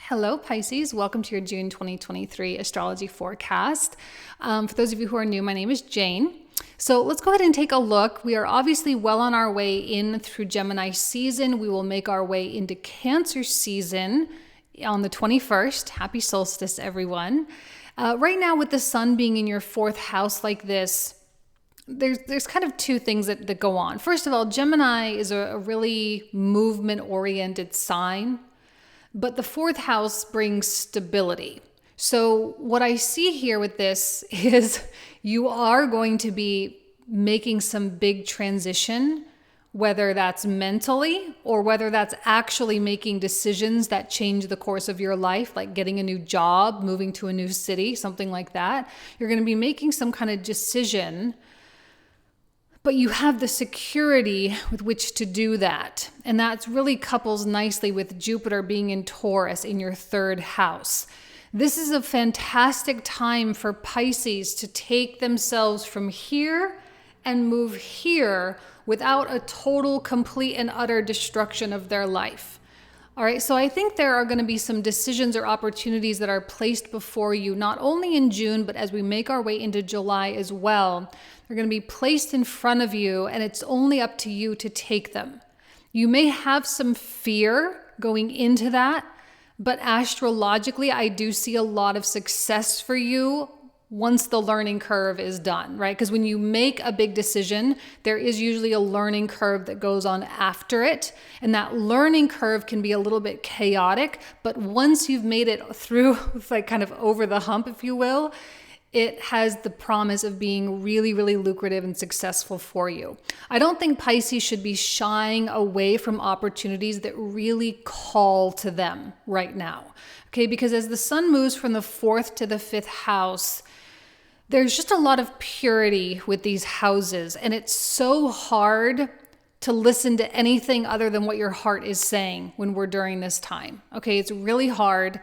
Hello, Pisces. Welcome to your June 2023 astrology forecast. For those of you who are new, my name is Jane. So let's go ahead and take a look. We are obviously well on our way in through Gemini season. We will make our way into Cancer season on the 21st. Happy solstice, everyone. Right now, with the sun being in your fourth house like this, there's kind of two things that go on. First of all, Gemini is a really movement-oriented sign. But the fourth house brings stability. So what I see here with this is you are going to be making some big transition, whether that's mentally or whether that's actually making decisions that change the course of your life, like getting a new job, moving to a new city, something like that. You're going to be making some kind of decision, but you have the security with which to do that. And that really couples nicely with Jupiter being in Taurus in your third house. This is a fantastic time for Pisces to take themselves from here and move here without a total, complete, and utter destruction of their life. All right, so I think there are going to be some decisions or opportunities that are placed before you, not only in June, but as we make our way into July as well. They're going to be placed in front of you, and it's only up to you to take them. You may have some fear going into that, but astrologically, I do see a lot of success for you once the learning curve is done, right? Because when you make a big decision, there is usually a learning curve that goes on after it. And that learning curve can be a little bit chaotic, but once you've made it through, like kind of over the hump, if you will, it has the promise of being really, really lucrative and successful for you. I don't think Pisces should be shying away from opportunities that really call to them right now, okay? Because as the sun moves from the fourth to the fifth house, there's just a lot of purity with these houses, and it's so hard to listen to anything other than what your heart is saying when we're during this time. Okay, it's really hard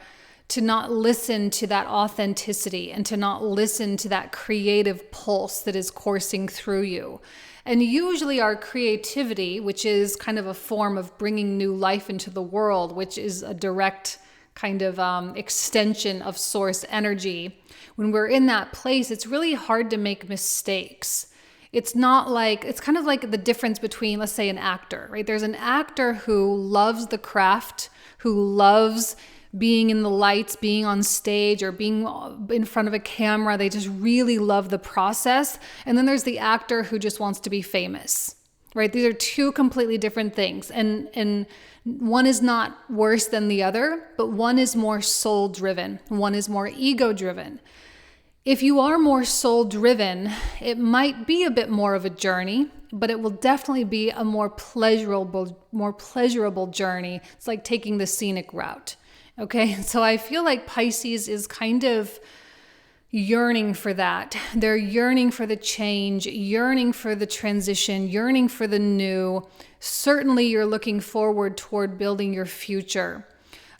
to not listen to that authenticity and to not listen to that creative pulse that is coursing through you. And usually our creativity, which is kind of a form of bringing new life into the world, which is a direct kind of extension of source energy, when we're in that place, it's really hard to make mistakes. It's kind of like the difference between, let's say, an actor, right? There's an actor who loves the craft, who loves being in the lights, being on stage, or being in front of a camera. They just really love the process. And then there's the actor who just wants to be famous, right? These are two completely different things. And one is not worse than the other, but one is more soul driven. One is more ego driven. If you are more soul driven, it might be a bit more of a journey, but it will definitely be a more pleasurable journey. It's like taking the scenic route. Okay, so I feel like Pisces is kind of yearning for that. They're yearning for the change, yearning for the transition, yearning for the new. Certainly you're looking forward toward building your future.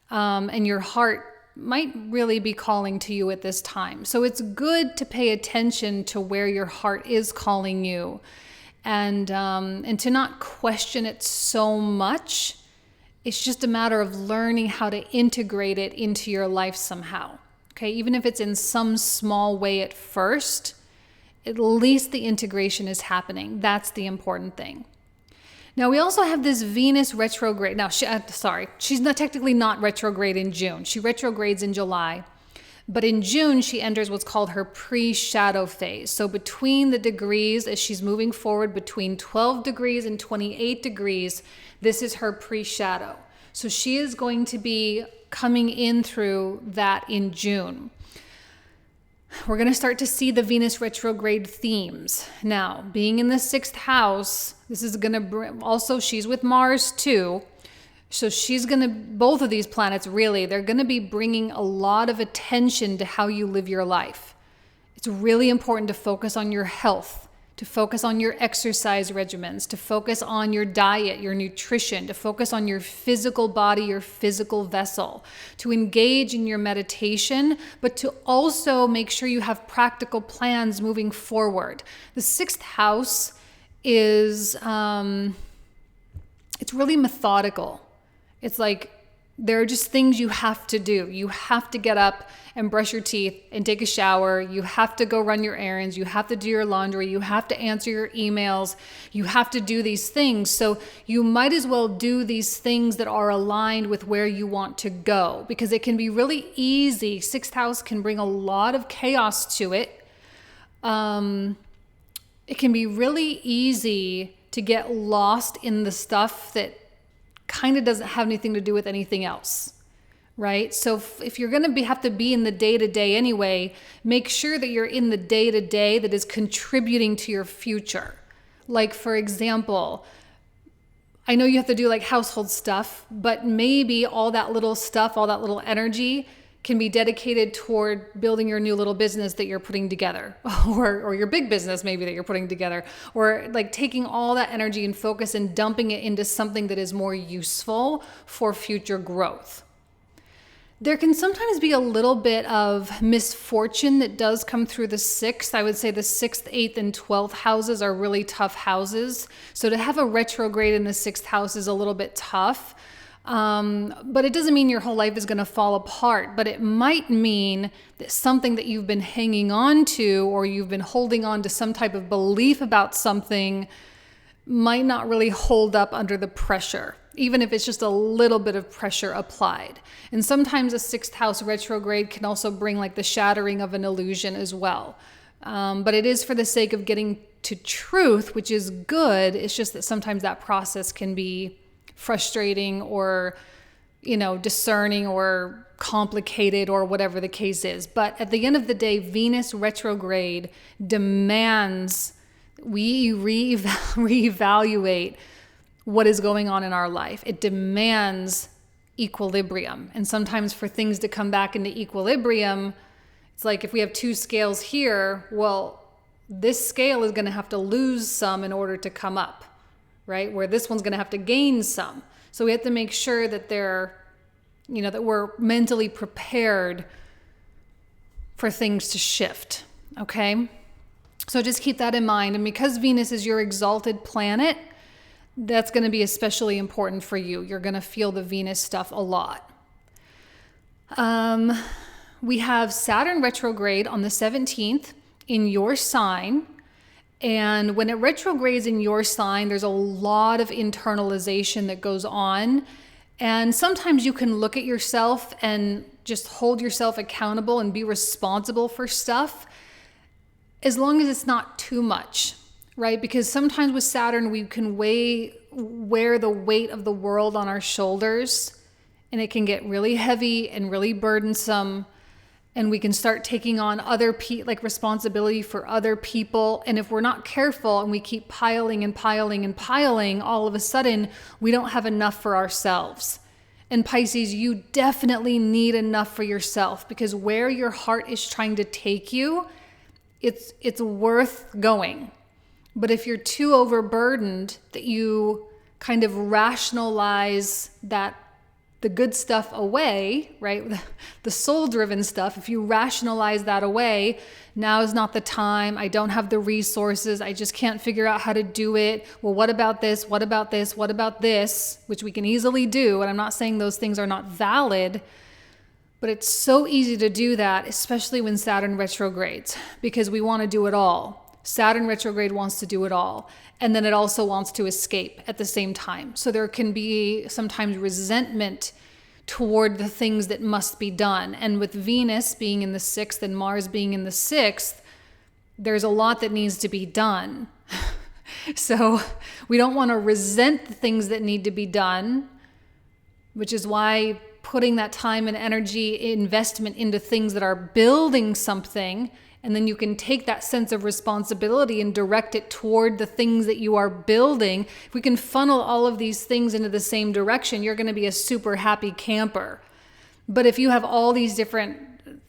And your heart might really be calling to you at this time. So it's good to pay attention to where your heart is calling you and to not question it so much. It's just a matter of learning how to integrate it into your life somehow. Okay, even if it's in some small way at first, at least the integration is happening. That's the important thing. Now, we also have this Venus retrograde. Now, she's technically not retrograde in June. She retrogrades in July. But in June, she enters what's called her pre-shadow phase. So between the degrees, as she's moving forward between 12 degrees and 28 degrees, this is her pre-shadow. So she is going to be coming in through that in June. We're going to start to see the Venus retrograde themes. Now, being in the sixth house, this is going to bring, also she's with Mars too. So both of these planets really, they're going to be bringing a lot of attention to how you live your life. It's really important to focus on your health, to focus on your exercise regimens, to focus on your diet, your nutrition, to focus on your physical body, your physical vessel, to engage in your meditation, but to also make sure you have practical plans moving forward. The sixth house is, it's really methodical. It's like There are just things you have to do. You have to get up and brush your teeth and take a shower. You have to go run your errands. You have to do your laundry. You have to answer your emails. You have to do these things. So you might as well do these things that are aligned with where you want to go, because it can be really easy. Sixth house can bring a lot of chaos to it. It can be really easy to get lost in the stuff that kind of doesn't have anything to do with anything else, right? So if you're going to have to be in the day-to-day anyway, make sure that you're in the day-to-day that is contributing to your future. Like, for example, I know you have to do like household stuff, but maybe all that little stuff, all that little energy can be dedicated toward building your new little business that you're putting together, or your big business maybe that you're putting together, or like taking all that energy and focus and dumping it into something that is more useful for future growth. There can sometimes be a little bit of misfortune that does come through the sixth. I would say the 6th, 8th, and 12th houses are really tough houses. So to have a retrograde in the 6th house is a little bit tough. But it doesn't mean your whole life is going to fall apart, but it might mean that something that you've been hanging on to, or you've been holding on to some type of belief about something, might not really hold up under the pressure, even if it's just a little bit of pressure applied. And sometimes a 6th house retrograde can also bring like the shattering of an illusion as well. But it is for the sake of getting to truth, which is good. It's just that sometimes that process can be frustrating, or, discerning, or complicated, or whatever the case is. But at the end of the day, Venus retrograde demands we reevaluate what is going on in our life. It demands equilibrium. And sometimes for things to come back into equilibrium, it's like if we have 2 scales here, well, this scale is going to have to lose some in order to come up, right? Where this one's going to have to gain some. So we have to make sure that that we're mentally prepared for things to shift. Okay. So just keep that in mind. And because Venus is your exalted planet, that's going to be especially important for you. You're going to feel the Venus stuff a lot. We have Saturn retrograde on the 17th in your sign. And when it retrogrades in your sign, there's a lot of internalization that goes on. And sometimes you can look at yourself and just hold yourself accountable and be responsible for stuff, as long as it's not too much, right? Because sometimes with Saturn, we can wear the weight of the world on our shoulders, and it can get really heavy and really burdensome. And we can start taking on responsibility for other people. And if we're not careful and we keep piling and piling and piling, all of a sudden we don't have enough for ourselves. And Pisces, you definitely need enough for yourself, because where your heart is trying to take you, it's worth going. But if you're too overburdened, that you kind of rationalize the good stuff away, right? The soul-driven stuff, if you rationalize that away, now is not the time. I don't have the resources. I just can't figure out how to do it. Well, what about this? What about this? What about this? Which we can easily do. And I'm not saying those things are not valid, but it's so easy to do that, especially when Saturn retrogrades, because we want to do it all. Saturn retrograde wants to do it all. And then it also wants to escape at the same time. So there can be sometimes resentment toward the things that must be done. And with Venus being in the 6th and Mars being in the 6th, there's a lot that needs to be done. So we don't want to resent the things that need to be done, which is why putting that time and energy investment into things that are building something, and then you can take that sense of responsibility and direct it toward the things that you are building. If we can funnel all of these things into the same direction, you're going to be a super happy camper. But if you have all these different,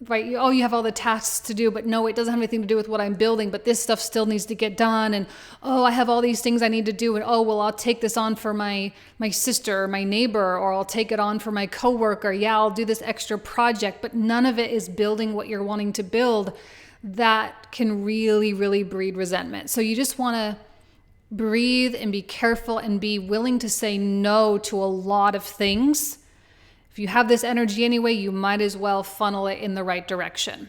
right, you have all the tasks to do, but no, it doesn't have anything to do with what I'm building, but this stuff still needs to get done. And, I have all these things I need to do. And, I'll take this on for my sister or my neighbor, or I'll take it on for my coworker. Yeah, I'll do this extra project, but none of it is building what you're wanting to build. That can really, really breed resentment. So you just want to breathe and be careful and be willing to say no to a lot of things. If you have this energy anyway, you might as well funnel it in the right direction.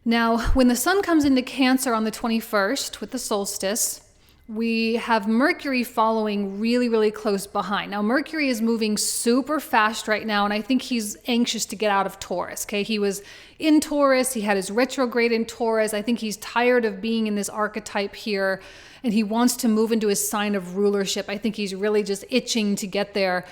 Now, when the sun comes into Cancer on the 21st with the solstice, we have Mercury following really, really close behind. Now, Mercury is moving super fast right now, and I think he's anxious to get out of Taurus, okay? He was in Taurus, he had his retrograde in Taurus. I think he's tired of being in this archetype here, and he wants to move into his sign of rulership. I think he's really just itching to get there.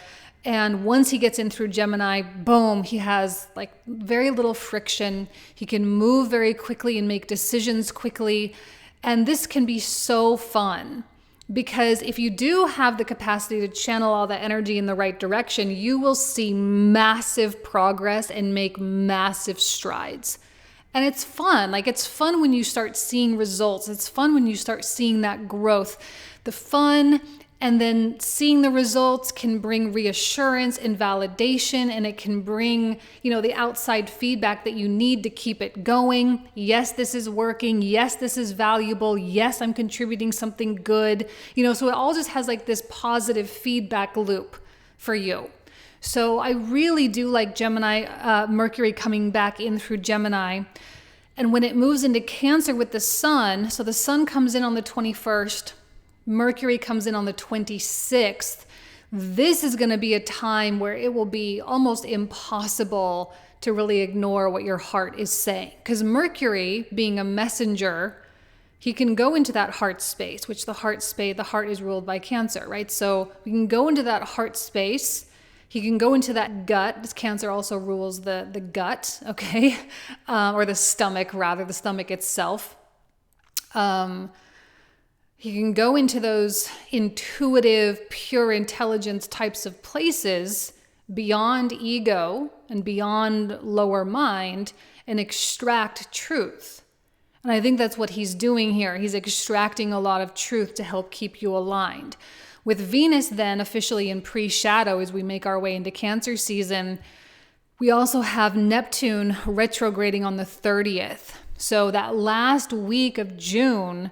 And once he gets in through Gemini, boom, he has like very little friction. He can move very quickly and make decisions quickly. And this can be so fun because if you do have the capacity to channel all that energy in the right direction, you will see massive progress and make massive strides. And it's fun. Like, it's fun when you start seeing results. It's fun when you start seeing that growth. The fun and then seeing the results can bring reassurance and validation, and it can bring, the outside feedback that you need to keep it going. Yes, this is working. Yes, this is valuable. Yes, I'm contributing something good. So it all just has like this positive feedback loop for you. So I really do like Gemini, Mercury coming back in through Gemini. And when it moves into Cancer with the sun, so the sun comes in on the 21st, Mercury comes in on the 26th. This is going to be a time where it will be almost impossible to really ignore what your heart is saying. Because Mercury, being a messenger, he can go into that heart space, which the heart is ruled by Cancer, right? So we can go into that heart space. He can go into that gut. This Cancer also rules the gut, okay? Or the stomach, rather, the stomach itself. You can go into those intuitive, pure intelligence types of places beyond ego and beyond lower mind and extract truth. And I think that's what he's doing here. He's extracting a lot of truth to help keep you aligned. With Venus then officially in pre-shadow as we make our way into Cancer season, we also have Neptune retrograding on the 30th. So that last week of June,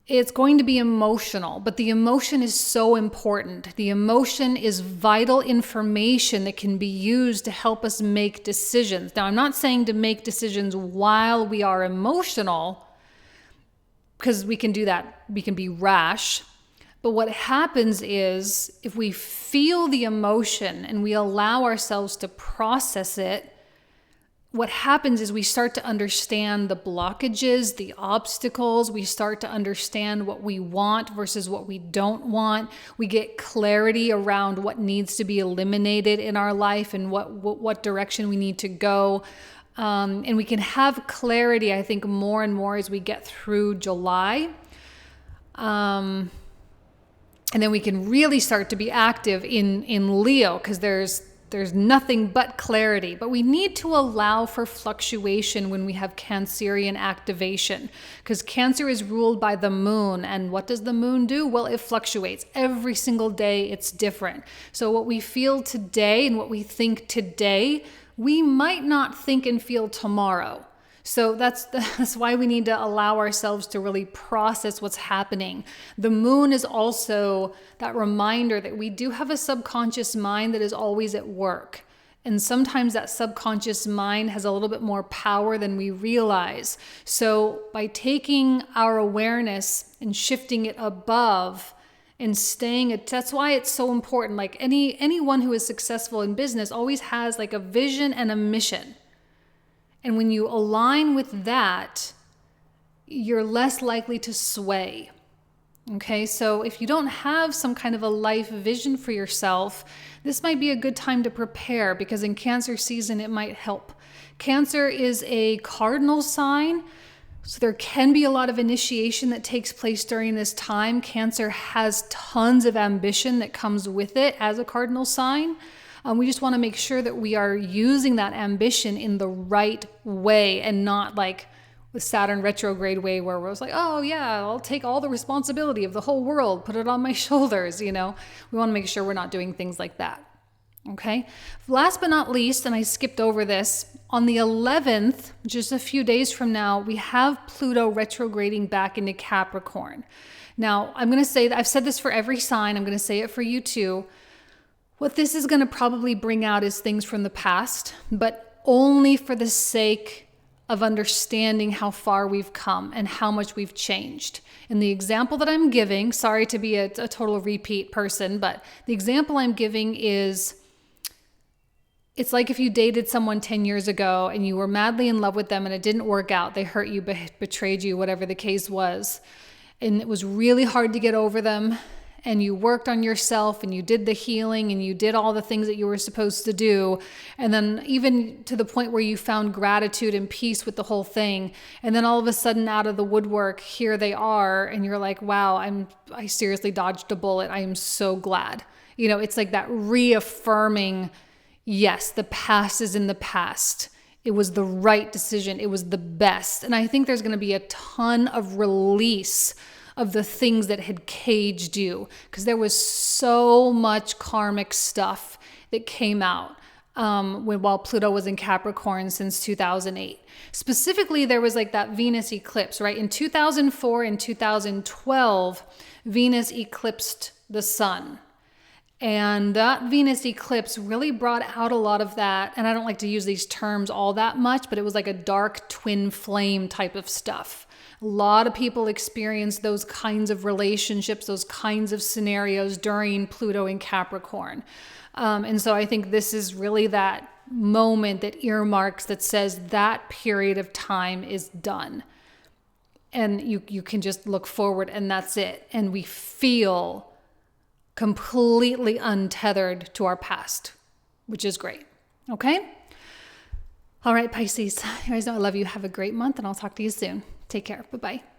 it's going to be emotional, but the emotion is so important. The emotion is vital information that can be used to help us make decisions. Now, I'm not saying to make decisions while we are emotional, because we can do that. We can be rash. But what happens is if we feel the emotion and we allow ourselves to process it, what happens is we start to understand the blockages, the obstacles. We start to understand what we want versus what we don't want. We get clarity around what needs to be eliminated in our life and what direction we need to go. And we can have clarity, I think, more and more as we get through July. And then we can really start to be active in Leo, because there's nothing but clarity. But we need to allow for fluctuation when we have Cancerian activation, because Cancer is ruled by the moon. And what does the moon do? Well, it fluctuates. Every single day it's different. So what we feel today and what we think today, we might not think and feel tomorrow. So that's why we need to allow ourselves to really process what's happening. The moon is also that reminder that we do have a subconscious mind that is always at work. And sometimes that subconscious mind has a little bit more power than we realize. So by taking our awareness and shifting it above and that's why it's so important. Like anyone who is successful in business always has like a vision and a mission. And when you align with that, you're less likely to sway. Okay, so if you don't have some kind of a life vision for yourself, this might be a good time to prepare, because in Cancer season, it might help. Cancer is a cardinal sign, so there can be a lot of initiation that takes place during this time. Cancer has tons of ambition that comes with it as a cardinal sign. We just want to make sure that we are using that ambition in the right way, and not like with Saturn retrograde way where we're like, oh yeah, I'll take all the responsibility of the whole world, put it on my shoulders, We want to make sure we're not doing things like that. Okay. Last but not least, and I skipped over this, on the 11th, just a few days from now, we have Pluto retrograding back into Capricorn. Now, I'm going to say that I've said this for every sign. I'm going to say it for you too. What this is going to probably bring out is things from the past, but only for the sake of understanding how far we've come and how much we've changed. And the example that I'm giving, sorry to be a total repeat person, but the example I'm giving is, it's like if you dated someone 10 years ago and you were madly in love with them and it didn't work out. They hurt you, betrayed you, whatever the case was. And it was really hard to get over them. And you worked on yourself and you did the healing and you did all the things that you were supposed to do. And then even to the point where you found gratitude and peace with the whole thing. And then all of a sudden out of the woodwork, here they are. And you're like, wow, I seriously dodged a bullet. I am so glad. You know, it's like that reaffirming, yes, the past is in the past. It was the right decision. It was the best. And I think there's going to be a ton of release of the things that had caged you, because there was so much karmic stuff that came out while Pluto was in Capricorn since 2008. Specifically, there was like that Venus eclipse, right? In 2004 and 2012, Venus eclipsed the sun. And that Venus eclipse really brought out a lot of that. And I don't like to use these terms all that much, but it was like a dark twin flame type of stuff. A lot of people experience those kinds of relationships, those kinds of scenarios during Pluto in Capricorn. And so I think this is really that moment that earmarks, that says that period of time is done. And you can just look forward and that's it. And we feel completely untethered to our past, which is great. Okay? All right, Pisces. You guys know I love you. Have a great month and I'll talk to you soon. Take care. Bye-bye.